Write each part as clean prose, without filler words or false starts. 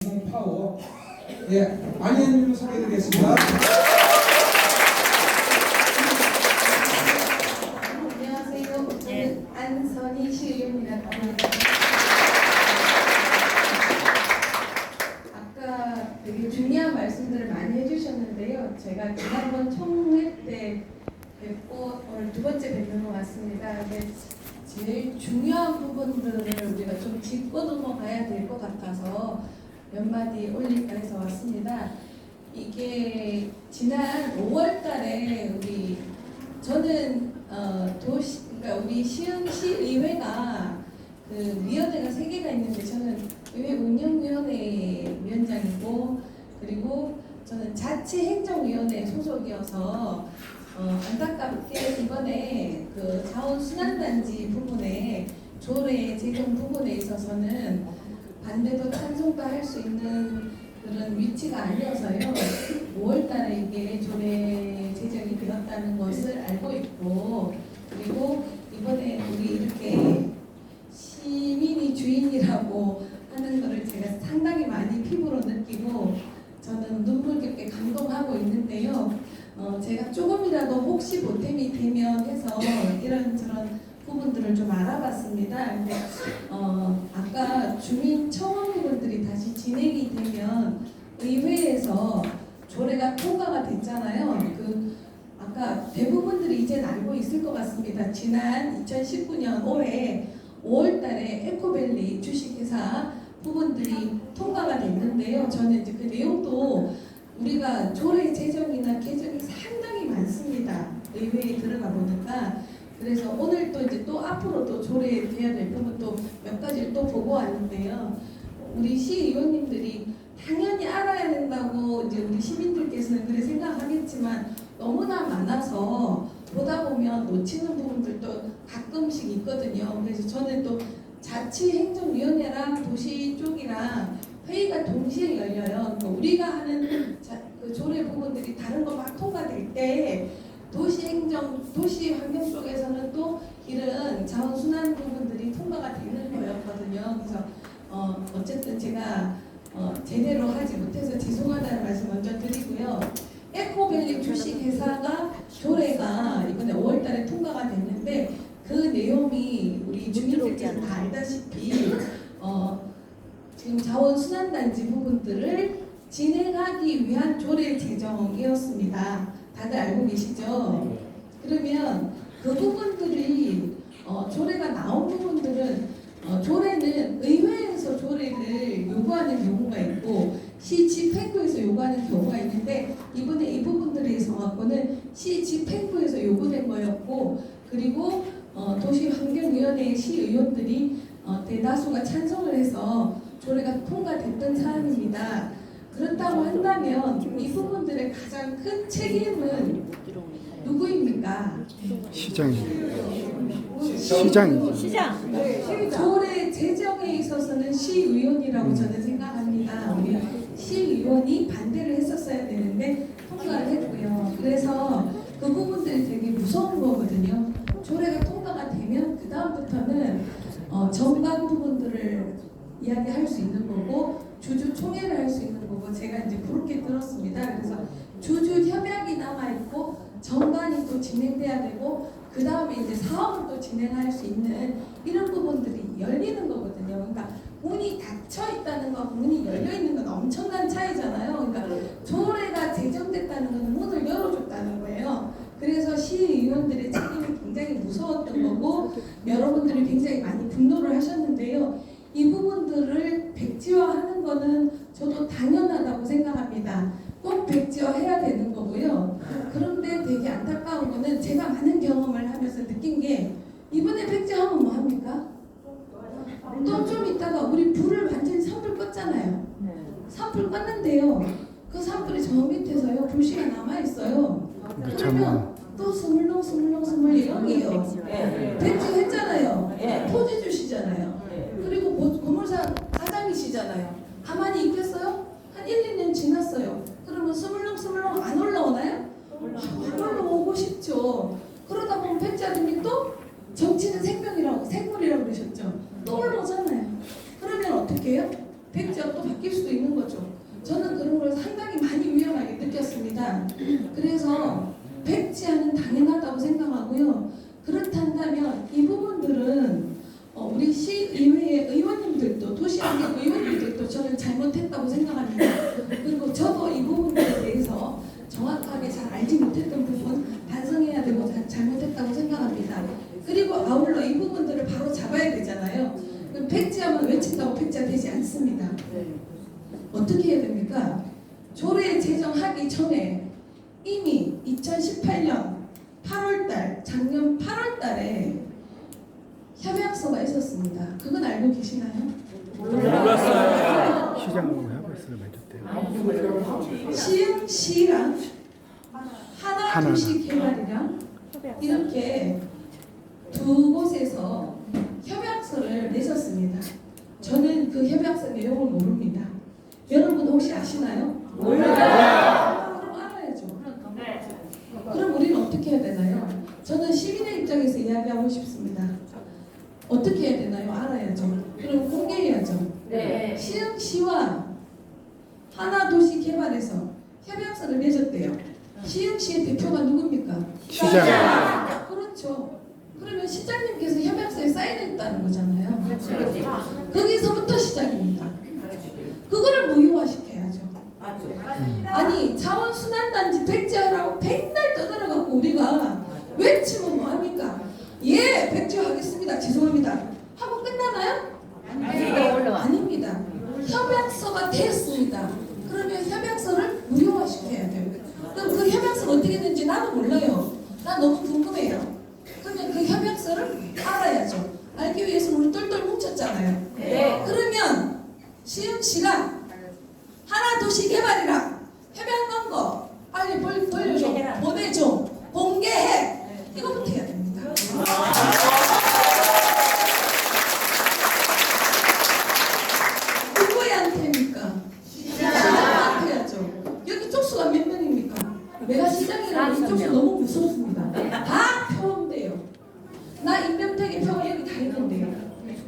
영웅 파워. 예, 안현님을 소개해드리겠습니다. 안녕하세요. 저는 안선희 시의원이라고 합니다. 아까 되게 중요한 말씀들을 많이 해주셨는데요. 제가 지난번 총회 때 뵙고 오늘 두 번째 뵙는 것 같습니다. 근데 제일 중요한 부분들을 우리가 좀 짚고 넘어가야 될 것 같아서 몇 마디 올릴까 해서 왔습니다. 이게 지난 5월달에 저는 그러니까 우리 시의회가 그 위원회가 3개가 있는데 저는 의회 운영위원회 위원장이고 그리고 저는 자치행정위원회 소속이어서 안타깝게 이번에 그 자원순환단지 부분에 조례 제정 부분에 있어서는 반대도 찬성도 할 수 있는 그런 위치가 아니어서요. 5월달에 이게 조례 제정이 되었다는 것을 알고 있고 그리고 이번에 우리 이렇게 시민이 주인이라고 하는 것을 제가 상당히 많이 피부로 느끼고 저는 눈물겹게 감동하고 있는데요. 제가 조금이라도 혹시 보탬이 되면 해서 이런저런 부분들을 좀 알아봤습니다. 근데 아까 주민 청원위원들이 다시 진행이 되면 의회에서 조례가 통과가 됐잖아요. 아까 대부분들이 이제 알고 있을 것 같습니다. 지난 2019년 올해 5월달에 에코밸리 주식회사 부분들이 통과가 됐는데요. 저는 이제 그 내용도 우리가 조례 제정이나 개정이 상당히 많습니다. 의회에 들어가 보니까. 그래서 오늘 또 이제 또 앞으로 또 조례돼야 될 부분 또 몇 가지를 또 보고 왔는데요. 우리 시의원님들이 당연히 알아야 된다고 이제 우리 시민들께서는 그래 생각하겠지만 너무나 많아서 보다 보면 놓치는 부분들도 가끔씩 있거든요. 그래서 저는 또 자치행정위원회랑 도시 쪽이랑 회의가 동시에 열려요. 그러니까 우리가 하는 그 조례 부분들이 다른 거 막 통과될 때 도시 환경 쪽에서는 또 이런 자원순환 부분들이 통과가 되는 거였거든요. 그래서 어쨌든 제가 제대로 하지 못해서 죄송하다는 말씀 먼저 드리고요. 에코밸리 주식회사가 조례가 이번에 5월달에 통과가 됐는데 그 내용이 우리 주민들께서 다 알다시피 지금 자원순환단지 부분들을 진행하기 위한 조례 제정이었습니다. 다들 알고 계시죠? 그러면 그 부분들이 조례가 나온 부분들은 조례는 의회에서 조례를 요구하는 경우가 있고 시 집행부에서 요구하는 경우가 있는데 이번에 이 부분들에 있어서는 시 집행부에서 요구된 거였고 그리고 도시환경위원회의 시의원들이 대다수가 찬성을 해서 조례가 통과됐던 사안입니다. 그렇다고 한다면 이 부분들의 가장 큰 책임은 누구입니까? 시장이죠. 조례 제정에 있어서는 시의원이라고 저는 생각합니다. 우리 시의원이 반대를 했었어야 되는데 통과를 했고요. 그래서 그 부분들이 되게 무서운 거거든요. 조례가 통과가 되면 그 다음부터는 정관 부분들을 이야기할 수 있는 거고 주주 총회를 할 수 있는 거고 제가 이제 그렇게 들었습니다. 그래서 주주 협약이 남아 있고 정관이 또 진행돼야 되고 그 다음에 이제 사업을 또 진행할 수 있는 이런 부분들이 열리는 거거든요. 그러니까 문이 닫혀 있다는 거, 문이 열려 있는 건 엄청난 차이잖아요. 그러니까 조례가 제정됐다는 건 문을 열어줬다는 거예요. 그래서 시의원들의 책임이 굉장히 무서웠던 거고 여러분들이 굉장히 많이 분노를 하셨는데요. 이 부분들을 백지화하는 거는 저도 당연하다고 생각합니다. 꼭 백지화해야 되는 거고요. 그런데 되게 안타까운 거는 제가 많은 경험을 하면서 느낀 게 이번에 백지화하면 뭐 합니까? 또 좀 있다가 우리 불을 완전히 산불 껐잖아요. 산불 껐는데요. 그 산불이 저 밑에서요. 불씨가 남아있어요. 그러면 또 스물렁 이러게요. 백지화했잖아요. 토지 주시잖아요. 그리고 건물사 사장이시잖아요. 가만히 있겠어요? 한 1, 2년 지났어요. 그러면 스물렁 안 올라오나요? 안 올라오고 싶죠. 그러다 보면 백지화님이 또 정치는 생물이라고 그러셨죠. 또 올라오잖아요. 그러면 어떻게 해요? 백지화 또 바뀔 수도 있는 거죠. 그래서 백지화는 당연하다고 생각하고요. 그렇다면 이 부분들은 우리 시의회 의원님들도 도시환경 의원님들도 저는 잘못했다고 생각합니다. 그리고 저도 이 부분들에 대해서 정확하게 잘 알지 못했던 부분 반성해야 되고 잘못했다고 생각합니다. 그리고 아울러 이 부분들을 바로 잡아야 되잖아요. 그럼 백지화만 외친다고 백지화 되지 않습니다. 어떻게 해야 됩니까? 조례 제정하기 전에 이미 2018년 8월달, 작년 8월달에 협약서가 있었습니다. 그건 알고 계시나요? 몰랐어요. 시장으로 협약서를 맺었대요. 시흥시랑 하나도시 개발이랑 이렇게 두 곳에서 협약서를 내셨습니다. 저는 그 협약서 내용을 모릅니다. 여러분 혹시 아시나요? 몰라요. 그럼 알아야죠. 그럼 우리는 어떻게 해야 되나요? 저는 시민의 입장에서 이야기하고 싶습니다. 어떻게 해야 되나요? 알아야죠. 그럼 공개해야죠. 네. 시흥시와 하나도시개발에서 협약서를 맺었대요. 시흥시의 대표가 누굽니까? 시장. 그렇죠. 그러면 시장님께서 협약서에 사인했다는 거잖아요. 그렇죠. 거기서부터 시작입니다. 그거를 무효화시켜야죠. 아니 자원순환단지 백지화라고 백날 떠들어갖고 우리가 외치면 뭐합니까? 예, 백지화하겠습니다. 죄송합니다. 하고 끝나나요? 아닙니다. 협약서가 됐습니다. 그러면 협약서를 무효화시켜야 돼요. 그럼 그 협약서가 어떻게 되는지 나도 몰라요. 나 너무 궁금해요. 그러면 그 협약서를 알아야죠. 알기 위해서 우리 똘똘 뭉쳤잖아요. 네. 그러면 시흥시랑 하나도시개발이랑 협약한 거 빨리 돌려줘, 보내줘, 공개해. 이거부터 해야 됩니다. 누구한테입니까? 시장한테 해야죠. 여기 쪽수가 몇 명입니까? 내가 시장이라고 이 쪽수 너무 무섭습니다. 다 표현돼요. 나 임명택의 표가 여기 다 있는데요.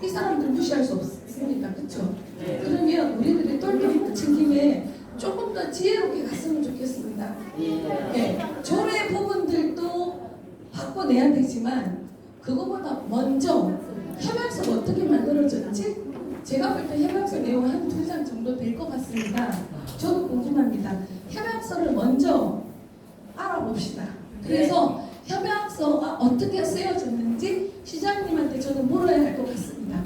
이 사람들 무시할 수 없습니까? 그렇죠? 그러면 우리들이 똘똘 뭉친 김에 조금 더 지혜롭게 갔으면 좋겠습니다. 네, 조례 부분들도 바꿔내야 되지만 그거보다 먼저 협약서가 어떻게 만들어졌지? 제가 볼 때 협약서 내용 한 2장 정도 될 것 같습니다. 저도 궁금합니다. 협약서를 먼저 알아봅시다. 그래서 협약서가 어떻게 쓰여졌는지 시장님한테 저는 물어야 할 것 같습니다.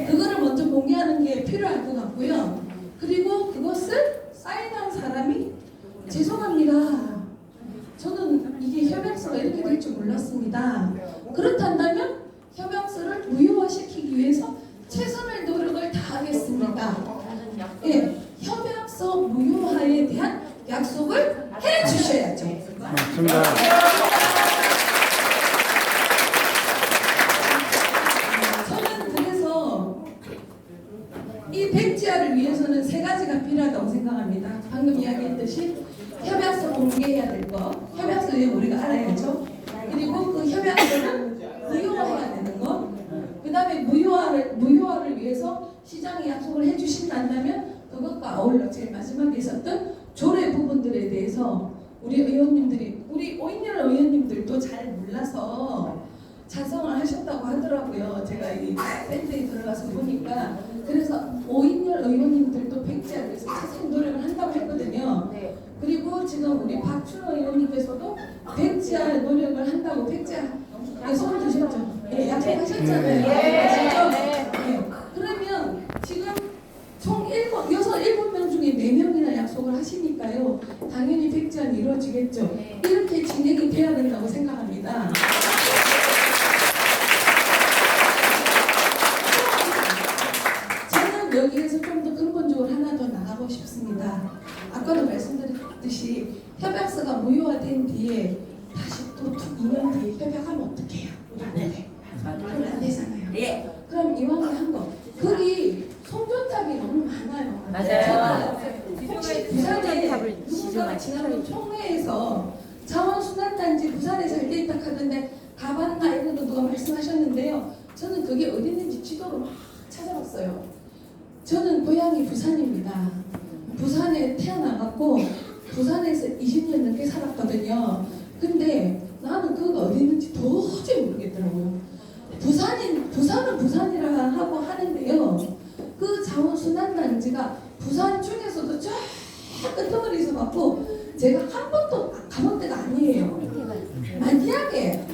그거를 먼저 공개하는 게 필요할 것 같고요. 그리고 그것을 사인한 사람이 죄송합니다. 저는 이게 협약서가 이렇게 될 줄 몰랐습니다. 그렇다면 협약서를 무효화시키기 위해서 최선의 노력을 다하겠습니다. 예, 협약서 무효화에 대한 약속을 해주셔야죠. 맞습니다. 저는 그래서 이 백지화를 위해서는 3가지가 필요하다고 생각합니다. 방금 이야기했듯이 협약서 공개해야 될 거, 협약서 내용 우리가 알아야죠. 그리고 그 협약서를 무효화해야 되는 거, 그 다음에 무효화를 위해서 시장이 약속을 해주신다면 그것과 아울러 제일 마지막에 있었던 조례 부분들에 대해서 우리 의원님들이, 우리 오인열 의원님들도 잘 몰라서 찬성을 하셨다고 하더라고요. 제가 이 밴드에 들어가서 보니까. 그래서 오인열 의원님들도 백지화를 위해서 최선 노력을 한다고 했거든요. 그리고 지금 우리 박준호 의원님께서도 백지화 노력을 한다고 백지화 손 드셨죠? 예, 약속하셨잖아요. 네. 그러면 지금 총 7명 중에 4명이나 약속을 하시니까요. 당연히 백지화는 이루어지겠죠. 이렇게 진행이 돼야 된다고 생각합니다. 저는 여기에서 좀 더 근본적으로 하나 더 나가고 싶습니다. 아까도 말씀드렸듯이 협약서가 무효화된 뒤에 다시 또 2년 뒤에 협약하면 어떡해요? 우리 안 돼. 그럼 안 되잖아요. 그럼 이왕에 한 거. 거기 송전탑이 너무 많아요. 맞아요. 혹시 부산에 누군가가 지난번 총회에서 자원순환단지 부산에 잘 돼 있다 하던데 가봤나 이런 누가 말씀하셨는데요. 저는 그게 어디 있는지 지도로 막 찾아봤어요. 저는 고향이 부산입니다. 부산에 태어나갖고 부산에서 20년 넘게 살았거든요. 근데 나는 그거 어디 있는지 도저히 모르겠더라고요. 부산은 부산이라 하고 하는데요. 그 자원순환단지가 부산 중에서도 저 끝머리에서 갖고 제가 한 번도 가본 데가 아니에요. 만약에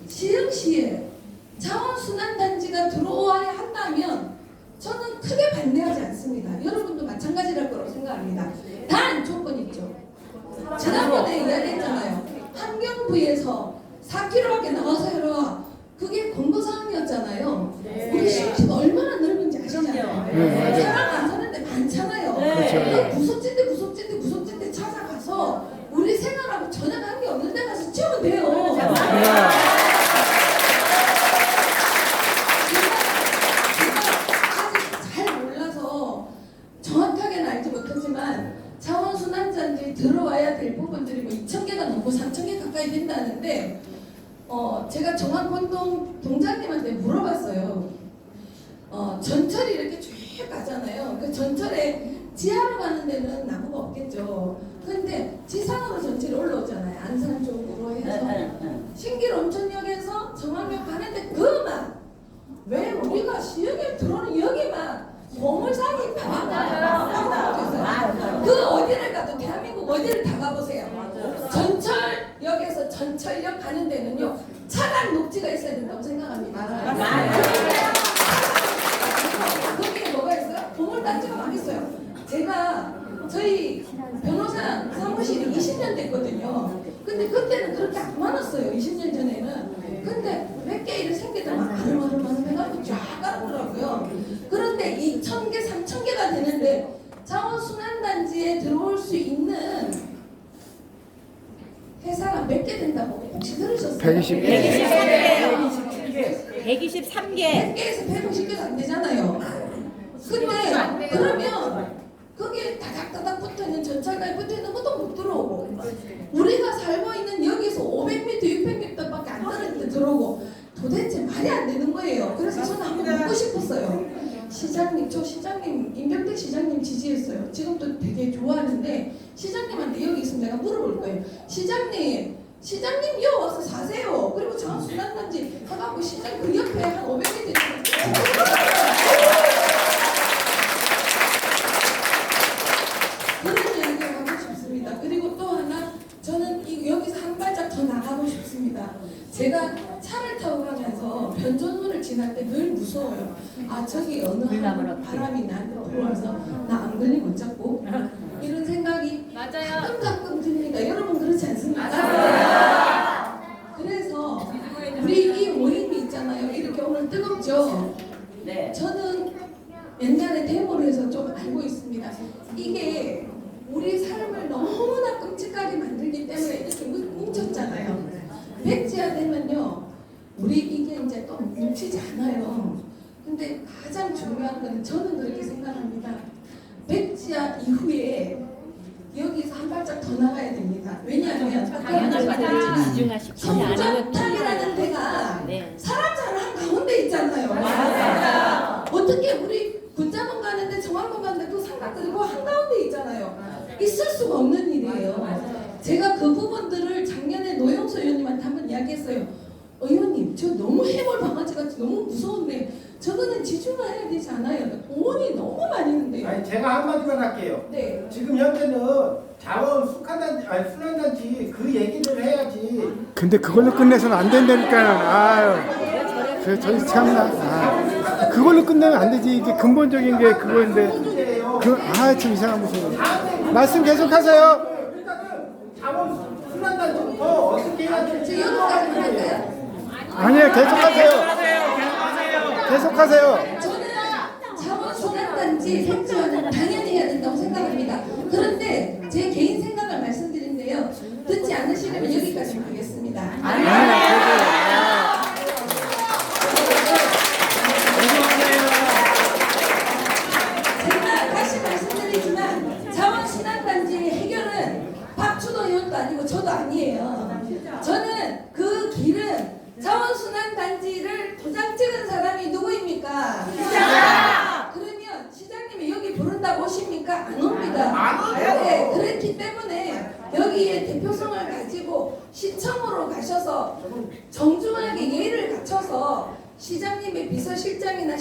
시흥시에 자원순환단지가 들어와야 한다면 저는 크게 반대하지 않습니다. 여러분도 마찬가지랄 거라고 생각합니다. 단 조건이 있죠. 지난번에 이야기했잖아요. 환경부에서 4km밖에 나가서 해라. 그게 권고사항이었잖아요. 우리 시흥시가 얼마나 넓은지 아시잖아요. 사람 안 사는데 많잖아요. 그 구석진데 찾아가서 우리 생활하고 전혀 관계없는 데 가서 치우면 돼요. 제가 아직 잘 몰라서 정확하게는 알지 못하지만 자원순환단지에 들어와야 될 부분들이 뭐 2,000개가 넘고 3,000개 가까이 된다는데 제가 정확운동 동장님한테 물어봤어요. 전철이 이렇게 쭉 가잖아요. 그 전철에 지하로 가는 데는 나무가 없겠죠. 근데 지상으로 전철이 올라오잖아요. 안산 쪽으로 해서 신길 온천역에서 정왕역 가는데 그만 왜 우리가 시역에 들어오는 여기만 보물상이 많아요. 그 어디를 가도 대한민국 어디를 다 가보세요. 전철역에서 전철역 가는 데는요 차단 녹지가 있어야 된다고 생각합니다. 거기에 뭐가 있어요? 보물단지가 막 있어요. 제가 저희 변호사 사무실이 20년 됐거든요. 근데 그때는 그렇게 안 많았어요. 20년 전에는. 근데 몇 개 일이 생기더만 아름아름 해가지고 쫙 깔았더라고요. 그런데 이 1,000개, 3,000개가 되는데 자원순환단지에 들어올 수 있는 회사가 몇 개 된다고 혹시 들으셨어요? 123개. 100개에서 150개가 안 되잖아요. 근데 그러면 거기에 다닥다닥 붙어있는 전철까지 붙어있는 것도 못 들어오고 우리가 살고 있는 여기서 500m, 600m밖에 안 떨어질 때 들어오고 도대체 말이 안 되는 거예요. 그래서 저는 한번 묻고 싶었어요. 시장님, 저 시장님, 임병택 시장님 지지했어요. 지금도 되게 좋아하는데 시장님한테 여기 있으면 내가 물어볼 거예요. 시장님 여 와서 사세요. 그리고 자원순환단지 해갖고 시장 그 옆에 한 500m 그런 이야기를 하고 싶습니다. 그리고 또 하나 저는 여기서 한 발짝 더 나가고 싶습니다. 제가 차를 타고 가면서 변전로를 지날 때 늘 무서워요. 아 저기 어느 한 바람이 나한테 들어와서 나 안 걸리면 못 잡고 이런 생각이 가끔 듭니다. 여러분 그렇지 않습니까? 그래서 우리 이 모임이 있잖아요. 이렇게 오늘 뜨겁죠? 네. 저는 옛날에 데모로 해서 좀 알고 있습니다. 이게 우리 삶을 너무나 끔찍하게 만들기 때문에 이렇게 뭉쳤잖아요. 백지화 되면요, 우리 이게 이제 또 뭉치지 않아요. 근데 가장 중요한 건 저는 그렇게 생각합니다. 백지화 이후에 여기서 한 발짝 더 나가야 됩니다. 왜냐하면 성전탑이라는 데가 사람 사는 한 가운데 있잖아요. 맞아요. 어떻게 우리 군자문 가는데 정왕문 가는데 그 삼각들이 한 가운데 있잖아요. 있을 수가 없는 일이에요. 제가 그 부분들을 작년에 노영서 의원님한테 한번 이야기했어요. 의원님, 저 너무 해골 방아지같이 너무 무서운데 저거는 지중화해야 되지 않아요? 돈이 너무 많이 있는데요. 아니 제가 한마디만 할게요. 네. 지금 현재는 자원 순환단지 그 얘기를 해야지. 근데 그걸로 끝내서는 안 된다니까. 아유. 저희 참나. 그걸로 끝내면 안 되지. 이게 근본적인 게 그거인데. 참 이상한 무슨. 말씀 계속하세요. 일단은 자원 순환단지부터 어떻게 해야 될지. 여기까지만 할까요? 아니에요. 계속하세요. 저는 자원순환단지 백지화는 당연히 해야 된다고 생각합니다. 그런데 제 개인 생각을 말씀드린데요. 듣지 않으시려면 여기까지만 하겠습니다. 제가 다시 말씀드리지만 자원순환단지의 해결은 박주도 의원도 아니고 저도 아니에요. 저는 그 길은 자원순환단지를 도장 찍은 사람이 누구입니까? 시장! 그러면 시장님이 여기 부른다고 오십니까? 안 옵니다. 네, 그렇기 때문에 여기에 대표성을 가지고 시청으로 가셔서 정중하게 예의를 갖춰서 시장님의 비서실장이나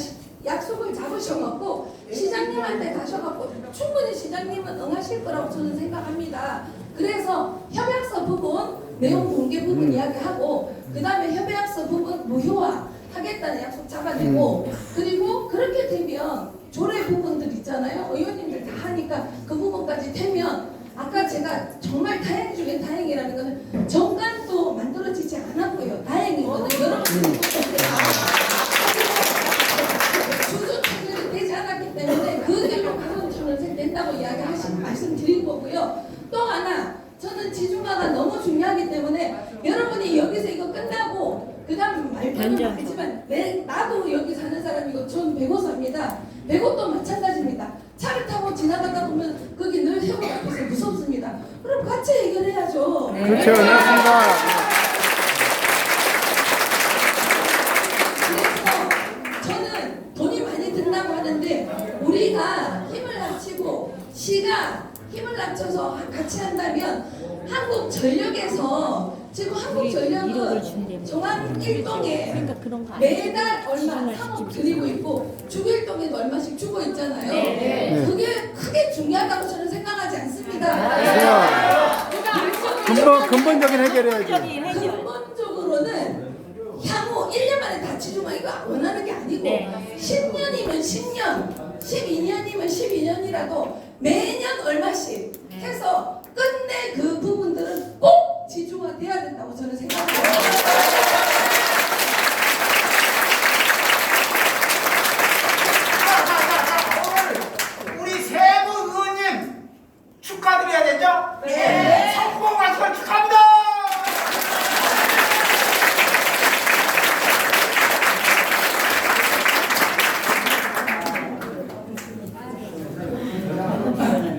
약속을 잡으셔갖고 시장님한테 가셔갖고 충분히 시장님은 응하실 거라고 저는 생각합니다. 그래서 협약서 부분, 내용 공개 부분 이야기하고 그 다음에 협약서 부분 무효화 하겠다는 약속 잡아내고 그리고 그렇게 되면 조례 부분들 있잖아요. 의원님들 다 하니까 그 부분까지 되면 아까 제가 정말 다행 중에 다행이라는 거는 정관도 만들어지지 않았고요. 다행이거든요. 여러분 주주 체결이 되지 않았기 때문에 그 길로 가면 저는 된다고 말씀드린 거고요. 또 하나 저는 지중화가 너무 중요하기 때문에 여러분이 여기서 이거 끝나고 그 다음 말표는 알지만 나도 여기 사는 사람이고 전 백오사입니다. 백오도 마찬가지입니다. 차를 타고 지나가다 보면 거기 늘 해고 앞에서 무섭습니다. 그럼 같이 해결해야죠. 그렇죠. 맞습니다. 그래서 저는 돈이 많이 든다고 하는데 우리가 힘을 합치고 시가 힘을 합쳐서 같이 한다면 한국전력에서 지금 한국전력은 종합 일동에 매달 얼마 상업 드리고 있고 주일동에 얼마씩 주고 있잖아요. 네. 그게 크게 중요하다고 저는 생각하지 않습니다. 근본적인 해결해야지. 근본적으로는 향후 1년 만에 다 지중화 이거 원하는 게 아니고 10년이면 10년, 12년이면 12년이라도 매년 얼마씩 해서 끝내 그 부분들은 꼭 지중화 돼야 된다고 저는 생각합니다. 오늘 우리 세부 의원님 축하드려야 되죠? 네.